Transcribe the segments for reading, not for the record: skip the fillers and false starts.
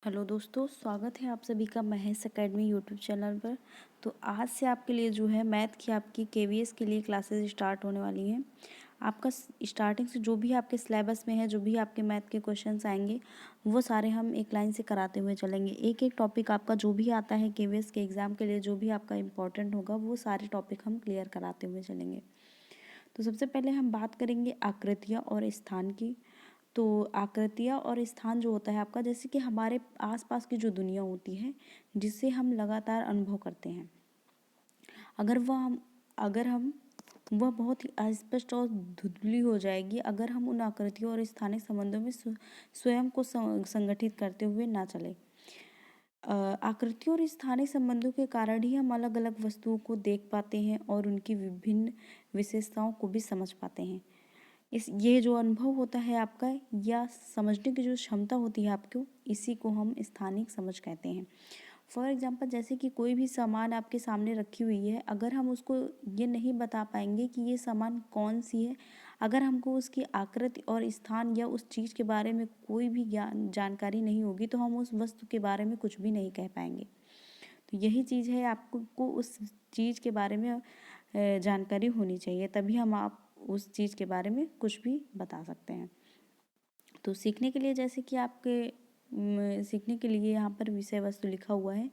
Hello दोस्तों, स्वागत है आप सभी का महेश एकेडमी यूट्यूब चैनल पर। तो आज से आपके लिए जो है मैथ की आपकी केवीएस के लिए क्लासेस स्टार्ट होने वाली हैं। आपका स्टार्टिंग से जो भी आपके सिलेबस में है, जो भी आपके मैथ के क्वेश्चंस आएंगे, वो सारे हम एक लाइन से कराते हुए चलेंगे। एक एक टॉपिक आपका जो भी आता है केवीएस के एग्ज़ाम के लिए, जो भी आपका इम्पोर्टेंट होगा, वो सारे टॉपिक हम क्लियर कराते हुए चलेंगे। तो सबसे पहले हम बात करेंगे आकृतियाँ और स्थान की। तो आकृतियाँ और स्थान जो होता है आपका, जैसे कि हमारे आसपास की जो दुनिया होती है, जिसे हम लगातार अनुभव करते हैं, अगर हम वह बहुत ही अस्पष्ट और धुंधली हो जाएगी अगर हम उन आकृतियों और स्थानिक संबंधों में स्वयं को संगठित करते हुए ना चले। आकृतियों और स्थानिक संबंधों के कारण ही हम अलग अलग वस्तुओं को देख पाते हैं और उनकी विभिन्न विशेषताओं को भी समझ पाते हैं। ये जो अनुभव होता है आपका, या समझने की जो क्षमता होती है आपको, इसी को हम स्थानिक समझ कहते हैं। फॉर एग्जांपल, जैसे कि कोई भी सामान आपके सामने रखी हुई है, अगर हम उसको ये नहीं बता पाएंगे कि ये सामान कौन सी है, अगर हमको उसकी आकृति और स्थान या उस चीज़ के बारे में कोई भी जानकारी नहीं होगी, तो हम उस वस्तु के बारे में कुछ भी नहीं कह पाएंगे। तो यही चीज़ है, आपको उस चीज़ के बारे में जानकारी होनी चाहिए, तभी हम आप उस चीज़ के बारे में कुछ भी बता सकते हैं। तो सीखने के लिए, जैसे कि सीखने के लिए यहाँ पर विषय वस्तु लिखा हुआ है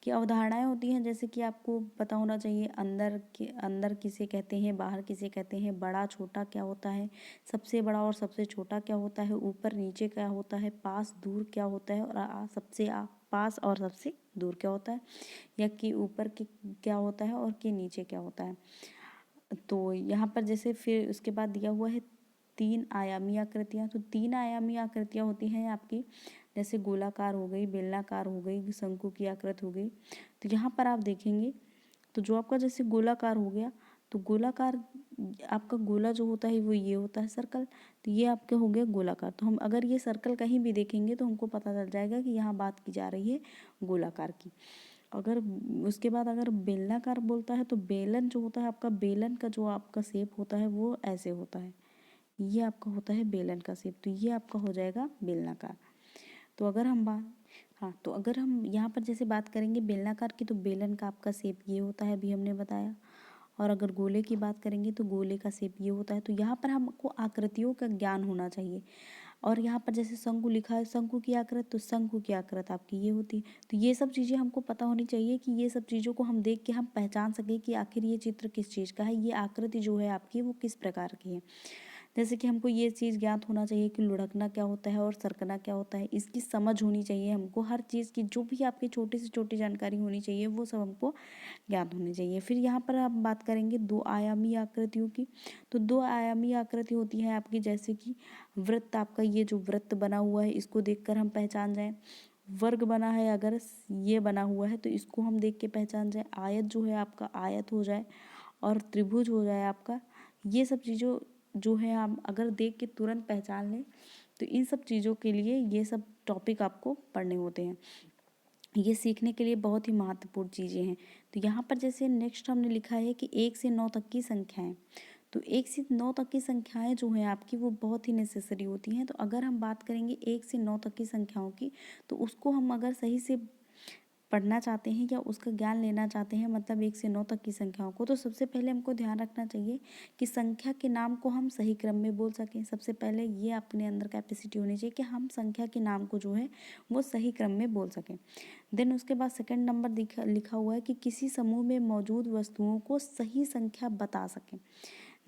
कि अवधारणाएं होती हैं, जैसे कि आपको पता होना चाहिए अंदर किसे कहते हैं, बाहर किसे कहते हैं, बड़ा छोटा क्या होता है, सबसे बड़ा और सबसे छोटा क्या होता है, ऊपर नीचे क्या होता है, पास दूर क्या होता है, और सबसे पास और सबसे दूर क्या होता है, या कि ऊपर के क्या होता है और के नीचे क्या होता है। तो यहाँ पर जैसे फिर उसके बाद दिया हुआ है 3 आयामी आकृतियाँ। तो 3 आयामी आकृतियाँ होती हैं आपकी, जैसे गोलाकार हो गई, बेलनाकार हो गई, शंकु की आकृति हो गई। तो यहाँ पर आप देखेंगे, तो जो आपका जैसे गोलाकार हो गया, तो गोलाकार आपका गोला जो होता है वो ये होता है सर्कल। तो ये आपका हो गया गोलाकार। तो हम अगर ये सर्कल कहीं भी देखेंगे तो हमको पता चल जाएगा कि यहाँ बात की जा रही है गोलाकार की। अगर उसके बाद अगर बेलनाकार बोलता है, तो बेलन जो होता है आपका, बेलन का जो आपका शेप होता है वो ऐसे होता है, ये आपका होता है बेलन का शेप। तो ये आपका हो जाएगा बेलनाकार। तो अगर हम तो अगर हम यहाँ पर जैसे बात करेंगे बेलनाकार की, तो बेलन का आपका शेप ये होता है, अभी हमने बताया। और अगर गोले की बात करेंगे तो गोले का शेप ये होता है। तो यहाँ पर हमको आकृतियों का ज्ञान होना चाहिए। और यहाँ पर जैसे शंकु लिखा है, शंकु की आकृति, तो शंकु की आकृति आपकी ये होती है। तो ये सब चीज़ें हमको पता होनी चाहिए कि ये सब चीज़ों को हम देख के हम पहचान सकें कि आखिर ये चित्र किस चीज़ का है, ये आकृति जो है आपकी वो किस प्रकार की है। जैसे कि हमको ये चीज़ ज्ञात होना चाहिए कि लुढ़कना क्या होता है और सरकना क्या होता है, इसकी समझ होनी चाहिए हमको। हर चीज़ की जो भी आपकी छोटी से छोटी जानकारी होनी चाहिए, वो सब हमको ज्ञात होनी चाहिए। फिर यहाँ पर आप बात करेंगे 2 आयामी आकृतियों की। तो 2 आयामी आकृति होती है आपकी, जैसे कि वृत्त, आपका ये जो वृत्त बना हुआ है इसको देखकर हम पहचान जाएं। वर्ग बना है, अगर ये बना हुआ है तो इसको हम देख के पहचान जाए। आयत जो है आपका आयत हो जाए, और त्रिभुज हो जाए आपका। ये सब चीज़ों जो है हम अगर देख के तुरंत पहचान लें, तो इन सब चीज़ों के लिए ये सब टॉपिक आपको पढ़ने होते हैं। ये सीखने के लिए बहुत ही महत्वपूर्ण चीज़ें हैं। तो यहाँ पर जैसे नेक्स्ट हमने लिखा है कि 1 से 9 तक की संख्याएं। तो 1 से 9 तक की संख्याएं जो हैं आपकी, वो बहुत ही नेसेसरी होती हैं। तो अगर हम बात करेंगे 1 से 9 तक की संख्याओं की, तो उसको हम अगर सही से पढ़ना चाहते हैं या उसका ज्ञान लेना चाहते हैं, मतलब 1 से 9 तक की संख्याओं को, तो सबसे पहले हमको ध्यान रखना चाहिए कि संख्या के नाम को हम सही क्रम में बोल सकें। सबसे पहले ये अपने अंदर कैपेसिटी होनी चाहिए कि हम संख्या के नाम को जो है वो सही क्रम में बोल सकें। देन उसके बाद सेकंड नंबर लिखा हुआ है कि किसी समूह में मौजूद वस्तुओं को सही संख्या बता सकें।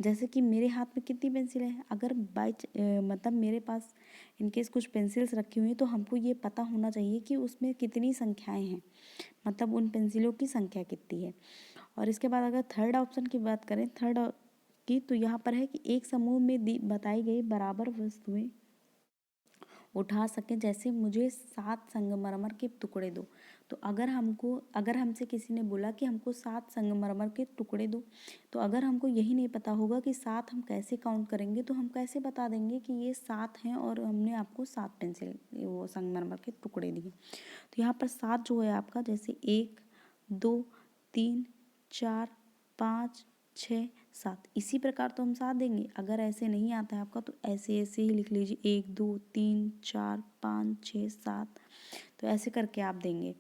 जैसे कि मेरे हाथ में कितनी पेंसिलें हैं, अगर मतलब मेरे पास इनकेस कुछ पेंसिल्स रखी हुई हैं, तो हमको ये पता होना चाहिए कि उसमें कितनी संख्याएं हैं, मतलब उन पेंसिलों की संख्या कितनी है। और इसके बाद अगर थर्ड ऑप्शन की बात करें, थर्ड की, तो यहाँ पर है कि एक समूह में बताई गई बराबर वस्तुएं उठा सकें। जैसे मुझे 7 संगमरमर के टुकड़े दो, तो अगर हमसे किसी ने बोला कि हमको 7 संगमरमर के टुकड़े दो, तो अगर हमको यही नहीं पता होगा कि 7 हम कैसे काउंट करेंगे, तो हम कैसे बता देंगे कि ये 7 हैं और हमने आपको 7 पेंसिल वो संगमरमर के टुकड़े दिए। तो यहाँ पर 7 जो है आपका, जैसे 1 2 3 4 5 6 7, इसी प्रकार तो हम 7 देंगे। अगर ऐसे नहीं आता है आपका, तो ऐसे ऐसे ही लिख लीजिए, 1 2 3 4 5 6 7। तो ऐसे करके आप देंगे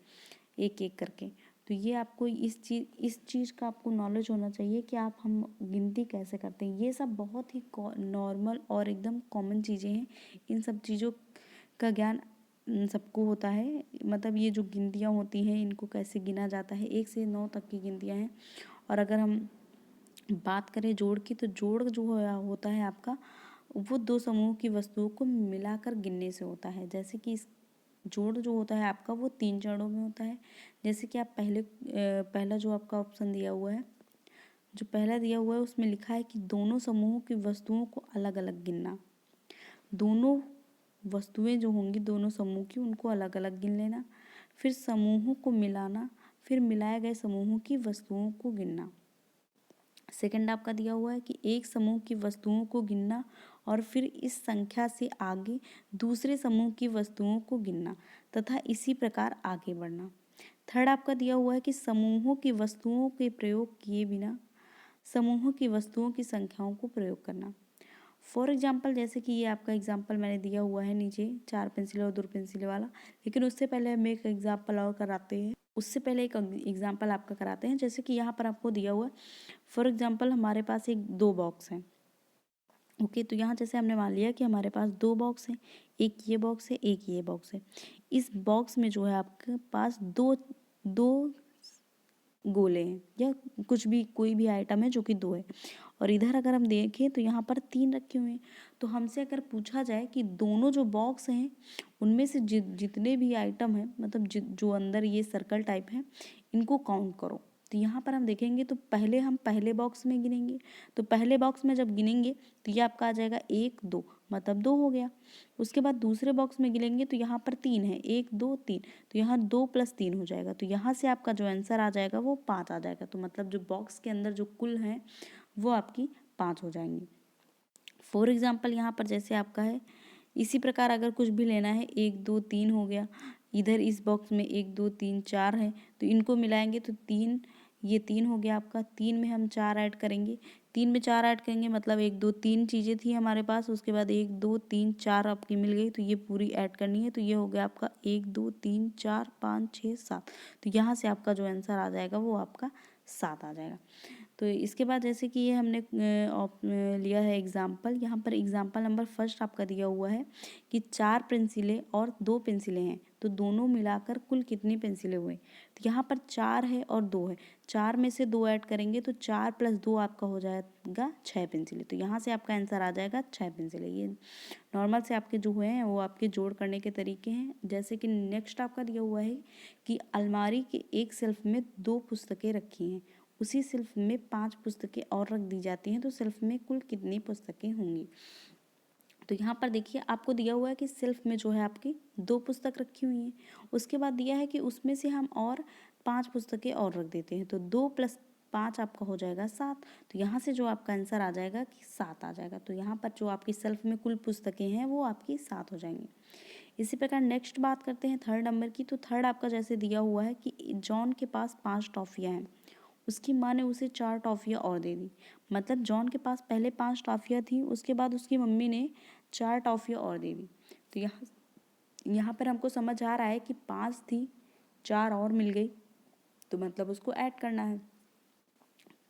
एक एक करके। तो ये आपको इस चीज़ का आपको नॉलेज होना चाहिए कि आप हम गिनती कैसे करते हैं। ये सब बहुत ही नॉर्मल और एकदम कॉमन चीज़ें हैं। इन सब चीज़ों का ज्ञान सबको होता है। मतलब ये जो गिनतियाँ होती हैं इनको कैसे गिना जाता है, 1 से 9 तक की गिनतियाँ हैं। और अगर हम बात करें जोड़ की, तो जोड़ जो होता है आपका, वो 2 समूह की वस्तुओं को मिलाकर गिनने से होता है। जैसे कि इस जोड़ जो होता है आपका वो 3 चरणों में होता है। जैसे कि आप पहला जो आपका ऑप्शन दिया हुआ है, जो पहला दिया हुआ है उसमें लिखा है कि दोनों समूहों की वस्तुओं को अलग अलग गिनना। दोनों वस्तुएं जो होंगी दोनों समूह की, उनको अलग अलग गिन लेना। फिर समूहों को मिलाना, फिर मिलाए गए समूहों की वस्तुओं को गिनना। सेकंड आपका दिया हुआ है कि एक समूह की वस्तुओं को गिनना और फिर इस संख्या से आगे दूसरे समूह की वस्तुओं को गिनना तथा इसी प्रकार आगे बढ़ना। थर्ड आपका दिया हुआ है कि समूहों की वस्तुओं के प्रयोग किए बिना समूहों की वस्तुओं की संख्याओं को प्रयोग करना। फॉर एग्जाम्पल, जैसे कि ये आपका एग्जाम्पल मैंने दिया हुआ है नीचे 4 पेंसिलें और 2 पेंसिलें वाला, लेकिन उससे पहले हम एक एग्जाम्पल और कराते हैं। उससे पहले एक एग्जाम्पल आपका कराते हैं। जैसे कि यहाँ पर आपको दिया हुआ है, फॉर एग्जाम्पल हमारे पास एक 2 बॉक्स हैं। ओके, तो यहाँ जैसे हमने मान लिया कि हमारे पास 2 बॉक्स हैं, एक ये बॉक्स है, एक ये बॉक्स है। इस बॉक्स में जो है आपके पास दो दो गोले हैं या कुछ भी कोई भी आइटम है जो कि 2 है। और इधर अगर हम देखें तो यहाँ पर 3 रखे हुए हैं। तो हमसे अगर पूछा जाए कि दोनों जो बॉक्स हैं उनमें से जितने भी आइटम हैं, मतलब जो अंदर ये सर्कल टाइप है, इनको काउंट करो। तो यहाँ पर हम देखेंगे तो पहले हम पहले बॉक्स में गिनेंगे। तो पहले बॉक्स में जब गिनेंगे तो ये आपका आ जाएगा 1 2, मतलब 2 हो गया। उसके बाद दूसरे बॉक्स में गिनेंगे तो यहाँ पर 3 है, 1 2 3, तो यहाँ 2 + 3 हो जाएगा। तो यहाँ से आपका जो आंसर आ जाएगा वो 5 आ जाएगा। तो मतलब जो बॉक्स के अंदर जो कुल है वो आपकी 5 हो जाएंगी। फॉर एग्जाम्पल यहाँ पर जैसे आपका है, इसी प्रकार अगर कुछ भी लेना है, 1 2 3 हो गया। इधर इस बॉक्स में 1 2 3 4 है, तो इनको मिलाएंगे तो 3, ये 3 हो गया आपका। 3 में हम 4 ऐड करेंगे, 3 में 4 ऐड करेंगे मतलब 1 2 3 चीज़ें थी हमारे पास। उसके बाद 1 2 3 4 आपकी मिल गई, तो ये पूरी ऐड करनी है। तो ये हो गया आपका 1 2 3 4 5 6 7। तो यहाँ से आपका जो आंसर आ जाएगा वो आपका 7 आ जाएगा। तो इसके बाद जैसे कि ये हमने लिया है एग्जाम्पल। यहाँ पर एग्जाम्पल नंबर फर्स्ट आपका दिया हुआ है कि 4 पेंसिलें और 2 पेंसिलें हैं, तो दोनों मिलाकर कुल कितनी पेंसिलें हुए। तो यहाँ पर 4 है और 2 है, 4 में से 2 ऐड करेंगे तो 4 + 2 आपका हो जाएगा 6 पेंसिलें। तो यहाँ से आपका आंसर आ जाएगा 6 पेंसिलें। ये नॉर्मल से आपके जो हैं वो आपके जोड़ करने के तरीके हैं। जैसे कि नेक्स्ट आपका दिया हुआ है कि अलमारी के एक शेल्फ में 2 पुस्तकें रखी हैं, उसी शेल्फ में 5 पुस्तकें और रख दी जाती हैं, तो शेल्फ में कुल कितनी पुस्तकें होंगी। तो यहाँ पर देखिए आपको दिया हुआ है कि शेल्फ में जो है आपकी 2 पुस्तक रखी हुई हैं। उसके बाद दिया है कि उसमें से हम और 5 पुस्तकें और रख देते हैं, तो 2 + 5 आपका हो जाएगा 7। तो यहाँ से जो आपका आंसर आ जाएगा कि 7 आ जाएगा। तो यहाँ पर जो आपकी शेल्फ में कुल पुस्तकें हैं वो आपकी 7 हो जाएंगी। इसी प्रकार नेक्स्ट बात करते हैं थर्ड नंबर की। तो थर्ड आपका जैसे दिया हुआ है कि जॉन के पास 5 टॉफ़ियाँ हैं, उसकी माँ ने उसे 4 टॉफ़ियाँ और दे दी। मतलब जॉन के पास पहले 5 टॉफ़ियाँ थी, उसके बाद उसकी मम्मी ने 4 टॉफ़ियाँ और दे दी। तो यहाँ पर हमको समझ आ रहा है कि 5 थी, 4 और मिल गई, तो मतलब उसको ऐड करना है।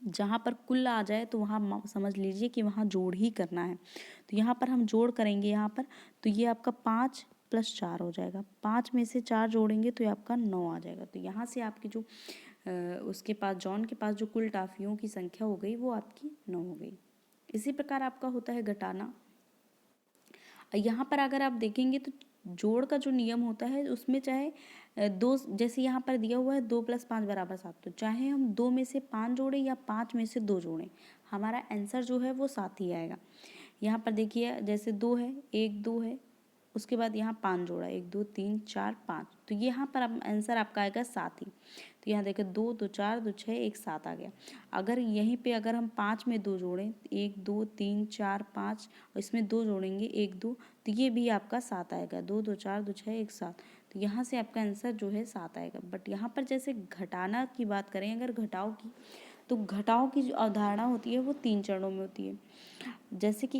जहाँ पर कुल आ जाए तो वहाँ समझ लीजिए कि वहाँ जोड़ ही करना है। तो यहाँ पर हम जोड़ करेंगे यहाँ पर, तो ये आपका 5 + 4 हो जाएगा। 5 में से 4 जोड़ेंगे तो ये आपका 9 आ जाएगा। तो यहाँ से आपकी जो उसके पास जॉन के पास जो कुल टॉफ़ियों की संख्या हो गई वो आपकी 9 हो गई। इसी प्रकार आपका होता है घटाना। यहाँ पर अगर आप देखेंगे तो जोड़ का जो नियम होता है उसमें चाहे दो, जैसे यहाँ पर दिया हुआ है 2 + 5 = 7, तो चाहे हम 2 में से 5 जोड़ें या 5 में से 2 जोड़ें, हमारा आंसर जो है वो 7 ही आएगा। यहाँ पर देखिए जैसे 2 है, 1 2 है, उसके बाद यहाँ 5 जोड़ा, 1 2 3 4 5, तो यहाँ पर आंसर आपका आएगा 7 ही। तो यहाँ देखिए 2 2 4 2 6 1 7 आ गया। अगर यहीं पे अगर हम 5 में 2 जोड़ें, 1 2 3 4 5, और इसमें 2 जोड़ेंगे 1 2, तो ये भी आपका 7 आएगा। 2 2 4 2 6 1 7, तो यहाँ से आपका आंसर जो है 7 आएगा। बट यहाँ पर जैसे घटाना की बात करें, अगर घटाओ की, तो घटाव की जो अवधारणा होती है वो 3 चरणों में होती है। जैसे कि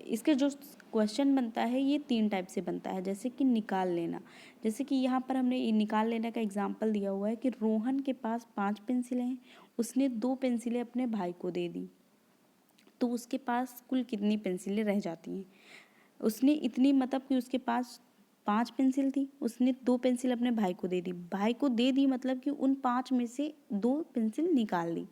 इसके जो क्वेश्चन बनता है ये 3 टाइप से बनता है। जैसे कि निकाल लेना, जैसे कि यहाँ पर हमने ये निकाल लेने का एग्जाम्पल दिया हुआ है कि रोहन के पास 5 पेंसिलें हैं, उसने 2 पेंसिलें अपने भाई को दे दी, तो उसके पास कुल कितनी पेंसिलें रह जाती हैं। उसने इतनी, मतलब कि उसके पास 5 पेंसिल थी, उसने 2 पेंसिल अपने भाई को दे दी, भाई को दे दी मतलब कि उन 5 में से 2 पेंसिल निकाल ली,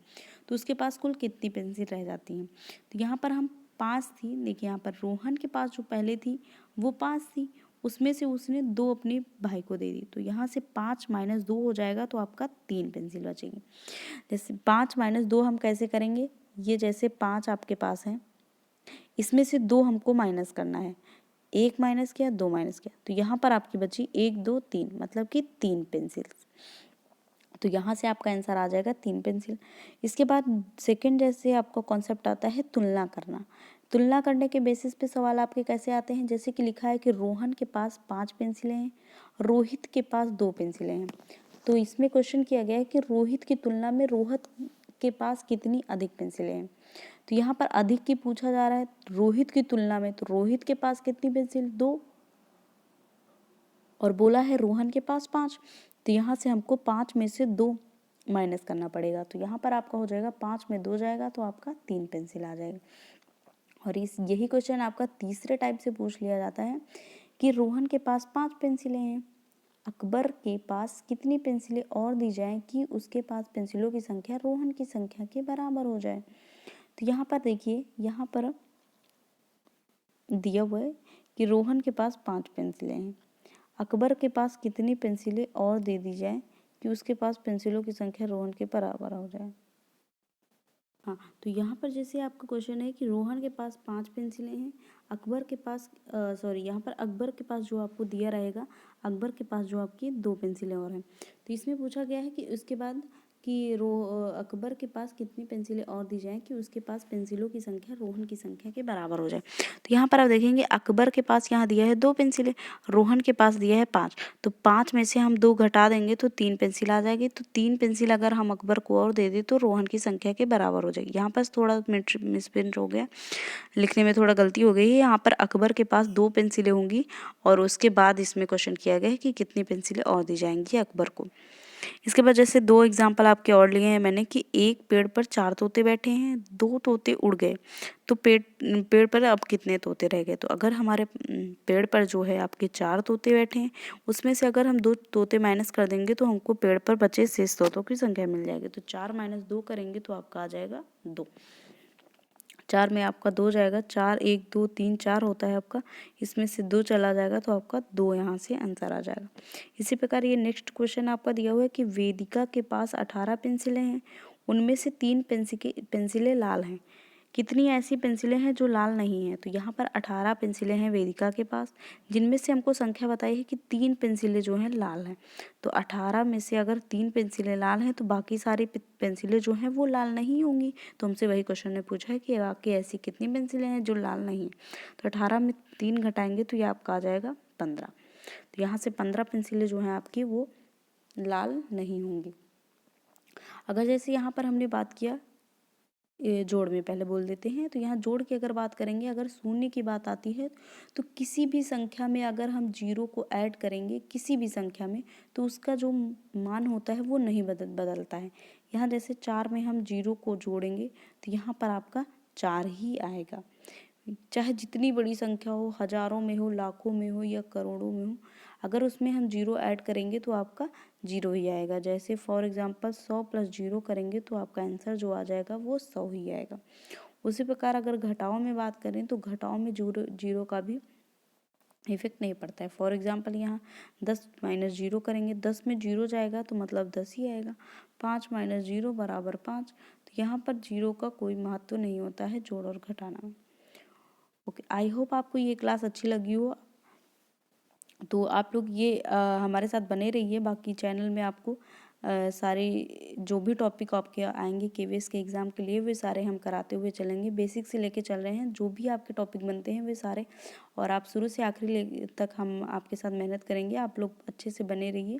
तो उसके पास कुल कितनी पेंसिल रह जाती हैं। तो यहाँ पर हम 5 थी, देखिए यहाँ पर रोहन के पास जो पहले थी वो 5 थी, उसमें से उसने 2 अपने भाई को दे दी, तो यहाँ से 5 माइनस 2 हो जाएगा, तो आपका 3 पेंसिल बचेगी। जैसे 5 माइनस 2 हम कैसे करेंगे, ये जैसे 5 आपके पास है, इसमें से 2 हमको माइनस करना है, 1 माइनस किया, 2 माइनस किया, तो यहाँ पर आपकी बची 1 2 3, मतलब कि 3 पेंसिल्स। तो यहाँ से आपका आंसर आ जाएगा 3 पेंसिल। इसके बाद सेकंड जैसे आपका कॉन्सेप्ट आता है तुलना करना। तुलना करने के बेसिस पे सवाल आपके कैसे आते हैं, जैसे कि लिखा है कि रोहन के पास 5 पेंसिलें हैं, रोहित के पास 2 पेंसिलें हैं। तो इसमें क्वेश्चन किया गया है कि रोहित की तुलना में रोहित के पास कितनी अधिक पेंसिलें हैं। तो यहाँ पर अधिक की पूछा जा रहा है रोहित की तुलना में, तो रोहित के पास कितनी पेंसिल, 2, और बोला है रोहन के पास 5, तो यहाँ से हमको 5 में से 2 माइनस करना पड़ेगा, तो यहाँ पर आपका हो जाएगा 5 में 2 जाएगा, तो आपका 3 पेंसिल आ जाएगा। और यही क्वेश्चन आपका तीसरे टाइप से पूछ लिया जाता है कि रोहन के पास 5 पेंसिलें हैं, अकबर के पास कितनी पेंसिलें और दी जाएं कि उसके पास पेंसिलों की संख्या रोहन की संख्या के बराबर हो जाए। तो यहाँ पर देखिए, यहाँ पर दिया हुआ है कि रोहन के पास 5 पेंसिलें हैं, अकबर के पास कितनी पेंसिलें और दे दी जाए कि उसके पास पेंसिलों की संख्या रोहन के बराबर हो जाए। हाँ, तो यहाँ पर जैसे आपका क्वेश्चन है कि रोहन के पास 5 पेंसिलें हैं, अकबर के पास यहाँ पर अकबर के पास जो आपको दिया रहेगा, अकबर के पास जो आपकी 2 पेंसिलें और हैं, तो इसमें पूछा गया है कि उसके बाद कि अकबर के पास कितनी पेंसिलें और दी जाएं कि उसके पास पेंसिलों की संख्या रोहन की संख्या के बराबर हो जाए। तो यहाँ पर आप देखेंगे अकबर के पास यहाँ दिया है 2 पेंसिलें, रोहन के पास दिया है 5, तो 5 में से हम 2 घटा देंगे तो 3 पेंसिल आ जाएगी, तो 3 पेंसिल अगर हम अकबर को और दे दें तो रोहन की संख्या के बराबर हो जाएगी। यहाँ पर थोड़ा मिसप्रिंट हो गया, लिखने में थोड़ा गलती हो गई है, यहाँ पर अकबर के पास 2 पेंसिलें होंगी और उसके बाद इसमें क्वेश्चन किया गया है कि कितनी पेंसिलें और दी जाएंगी अकबर को। इसके बाद जैसे 2 एग्जाम्पल आपके और लिए हैं मैंने कि एक पेड़ पर 4 तोते बैठे हैं, 2 तोते उड़ गए, तो पेड़ पर अब कितने तोते रह गए। तो अगर हमारे पेड़ पर जो है आपके 4 तोते बैठे हैं, उसमें से अगर हम 2 तोते माइनस कर देंगे तो हमको पेड़ पर बचे शेष तोतों की संख्या मिल जाएगी। तो 4 माइनस 2 करेंगे तो आपका आ जाएगा 2, 4 में आपका 2 जाएगा, 4 1 2 3 4 होता है आपका, इसमें से 2 चला जाएगा तो आपका 2 यहाँ से आंसर आ जाएगा। इसी प्रकार ये नेक्स्ट क्वेश्चन आपका दिया हुआ है कि वेदिका के पास 18 पेंसिलें हैं, उनमें से 3 पेंसिलें लाल हैं, कितनी ऐसी पेंसिलें हैं जो लाल नहीं हैं। तो यहाँ पर 18 पेंसिलें हैं वेदिका के पास, जिनमें से हमको संख्या बताई है कि 3 पेंसिलें जो हैं लाल हैं। तो 18 में से अगर 3 पेंसिलें लाल हैं तो बाकी सारी पेंसिलें जो हैं वो लाल नहीं होंगी। तो हमसे वही क्वेश्चन ने पूछा है कि बाकी ऐसी कितनी पेंसिलें हैं जो लाल नहीं हैं। तो 18 में 3 घटाएंगे तो ये आपका आ जाएगा 15। तो यहाँ से 15 पेंसिलें जो हैं आपकी वो लाल नहीं होंगी। अगर जैसे यहाँ पर हमने बात किया, ये जोड़ में पहले बोल देते हैं, तो यहाँ जोड़ की अगर बात करेंगे, अगर शून्य की बात आती है तो किसी भी संख्या में अगर हम 0 को ऐड करेंगे किसी भी संख्या में, तो उसका जो मान होता है वो नहीं बदलता है। यहाँ जैसे 4 में हम 0 को जोड़ेंगे तो यहाँ पर आपका 4 ही आएगा, चाहे जितनी बड़ी संख्या हो, हजारों में हो, लाखों में हो या करोड़ों में हो, अगर उसमें हम 0 ऐड करेंगे तो आपका 0 ही आएगा। जैसे फॉर एग्जांपल 100 + 0 करेंगे तो आपका आंसर जो आ जाएगा वो 100 ही आएगा। उसी प्रकार अगर घटाओं में बात करें तो घटाओं में 0 का भी इफेक्ट नहीं पड़ता है। फॉर एग्जांपल यहाँ 10 - 0 करेंगे, 10 में 0 जाएगा तो मतलब 10 ही आएगा। 5 - 0 = 5। तो यहाँ पर 0 का कोई महत्व नहीं होता है जोड़ और घटाना में। ओके, आई होप आपको ये क्लास अच्छी लगी हो। तो आप लोग ये हमारे साथ बने रहिए। बाकी चैनल में आपको सारे जो भी टॉपिक आपके आएंगे केवीएस के एग्ज़ाम के लिए वे सारे हम कराते हुए चलेंगे। बेसिक से लेके चल रहे हैं, जो भी आपके टॉपिक बनते हैं वे सारे, और आप शुरू से आखिरी तक हम आपके साथ मेहनत करेंगे। आप लोग अच्छे से बने रहिए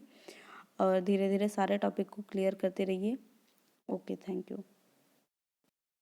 और धीरे धीरे सारे टॉपिक को क्लियर करते रहिए। Okay, thank you.